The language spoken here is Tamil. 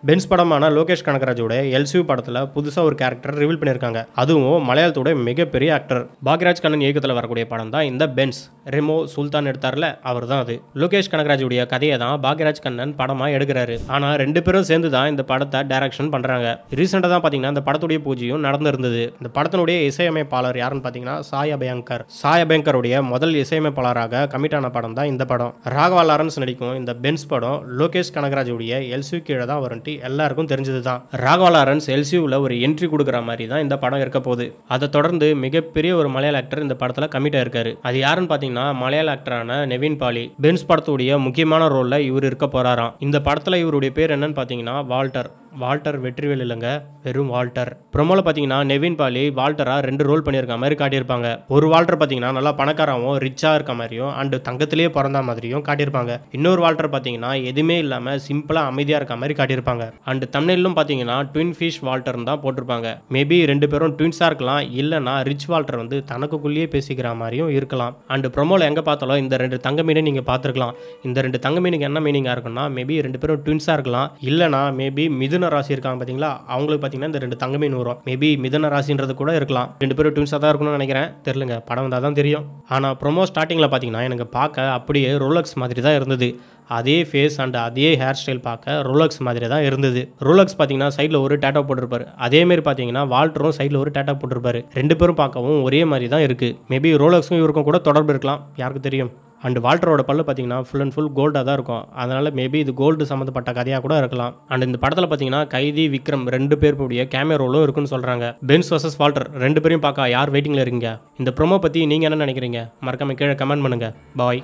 பென்ஸ் படமான லோகேஷ் கனகராஜோட எல்சியூ படத்தில் புதுசாக ஒரு கேரக்டர் ரிவீல் பண்ணியிருக்காங்க. அதுவும் மலையாளத்தோட மிகப்பெரிய ஆக்டர் பாக்யராஜ் கண்ணன் இயக்கத்தில் வரக்கூடிய படம் தான் இந்த பென்ஸ். ரெமோ சுல்தான் எடுத்தார்ல, அவர் தான் அது. லோகேஷ் கனகராஜுடைய கதையை தான் பாக்யராஜ் கண்ணன் படமாக எடுக்கிறாரு. ஆனால் 2 பேரும் சேர்ந்து தான் இந்த படத்தை டைரக்ஷன் பண்ணுறாங்க. ரீசெண்டாக தான் பார்த்தீங்கன்னா இந்த படத்துடைய பூஜையும் நடந்திருந்தது. இந்த படத்தினுடைய இசையமைப்பாளர் யாருன்னு பார்த்தீங்கன்னா சாய் அபயங்கர். சாய் அபயங்கருடைய முதல் இசையமைப்பாளராக கமிட் ஆன படம் தான் இந்த படம். ராகவா லாரன்ஸ் நடிக்கும் இந்த பென்ஸ் படம் லோகேஷ் கனகராஜுடைய எல்சியூ கீழே தான் வரும்ட்டு எல்லாருக்கும் தெரிஞ்சது தான். ராகவா லாரன்ஸ் எல்சியூவில் ஒரு என்ட்ரி கொடுக்குற மாதிரி தான் இந்த படம் இருக்க போகுது. அதை தொடர்ந்து மிகப்பெரிய ஒரு மலையாள ஆக்டர் இந்த படத்தில் கமிட் ஆயிருக்காரு. அது யாருன்னு பார்த்தீங்கன்னா மலையாள ஆக்டரான நெவின் பாலி. பென்ஸ் படத்துடைய முக்கியமான ரோல்ல இவர் இருக்க போறாராம். இந்த படத்தில் இவருடைய பேர் என்னன்னு பார்த்தீங்கன்னா வால்டர் வெற்றிவேல் இல்லைங்க, வெறும் வால்டர். ப்ரோமோல பார்த்தீங்கன்னா நெவின் பாலி வால்டரா 2 ரோல் பண்ணியிருக்க மாதிரி காட்டியிருப்பாங்க. ஒரு வால்டர் பார்த்தீங்கன்னா நல்லா பணக்காராவும் ரிச்சா இருக்க மாதிரியும் அண்ட் தங்கத்திலேயே பிறந்த மாதிரியும் காட்டியிருப்பாங்க. இன்னொரு வால்டர் பார்த்தீங்கன்னா எதுவுமே இல்லாமல் சிம்பிளா அமைதியா இருக்க மாதிரி காட்டியிருப்பாங்க. அண்ட் தம்ப்நெயிலும் பார்த்தீங்கன்னா ட்வின் ஃபிஷ் வால்டர் தான் போட்டிருப்பாங்க. மேபி 2 பேரும் ட்வின்ஸா இருக்கலாம், இல்லைனா ரிச் வால்டர் வந்து தனக்குள்ளேயே பேசிக்கிற மாதிரியும் இருக்கலாம். அண்ட் ப்ரோமோல எங்க பார்த்தாலும் இந்த 2 தங்க மீனை நீங்க பார்த்துருக்கலாம். இந்த 2 தங்க மீனுக்கு என்ன மீனிங்கா இருக்குன்னா மேபி 2 பேரும் ட்வின்ஸா இருக்கலாம், இல்லைனா மேபி மிதுன ராசி இருக்காங்க பாத்தீங்களா, அவங்களுக்கு பார்த்தீங்கன்னா இந்த 2 தங்க மீன் வரும். மேபி மிதுன ராசின்றது கூட இருக்கலாம். 2 பேரும் ட்வின்ஸா தான் இருக்கணும்னு நினைக்கிறேன், தெரியலங்க, படம் வந்தால் தான் தெரியும். ஆனால் ப்ரோமோ ஸ்டார்டிங்கில் பார்த்தீங்கன்னா எனக்கு பார்க்க அப்படியே ரோலக்ஸ் மாதிரி தான் இருந்தது. அதே ஃபேஸ் அண்ட் அதே ஹேர் ஸ்டைல் பார்க்க ரோலக்ஸ் மாதிரி தான் இருந்தது. ரோலக்ஸ் பார்த்தீங்கன்னா சைடில் ஒரு டேட்டா போட்டிருப்பாரு. அதேமாரி பார்த்தீங்கன்னா வால்டரும் சைடில் ஒரு டேட்டா போட்டிருப்பாரு. 2 பேரும் பார்க்கவும் ஒரே மாதிரி தான் இருக்கு. மேபி ரோலக்ஸும் இவருக்கும் கூட தொடர்பு இருக்கலாம், யாருக்கு தெரியும். அண்ட் வால்டரோட பல்லு பார்த்தீங்கன்னா ஃபுல் அண்ட் ஃபுல் கோல்டாக தான் இருக்கும். அதனால் மேபி இது கோல்டு சம்மந்தப்பட்ட கதையாக கூட இருக்கலாம். அண்ட் இந்த படத்தில் பார்த்தீங்கன்னா கைதி விக்ரம் 2 பேருடைய கேமியோ ரோலும் இருக்குன்னு சொல்கிறாங்க. பென்ஸ் வர்சஸ் வால்டர் 2 பேரையும் பார்க்க யார் வெயிட்டிங்கில் இருக்கீங்க? இந்த ப்ரோமோ பற்றி நீங்கள் என்ன நினைக்கிறீங்க? மறக்காம கீழே கமெண்ட் பண்ணுங்கள். பாய்.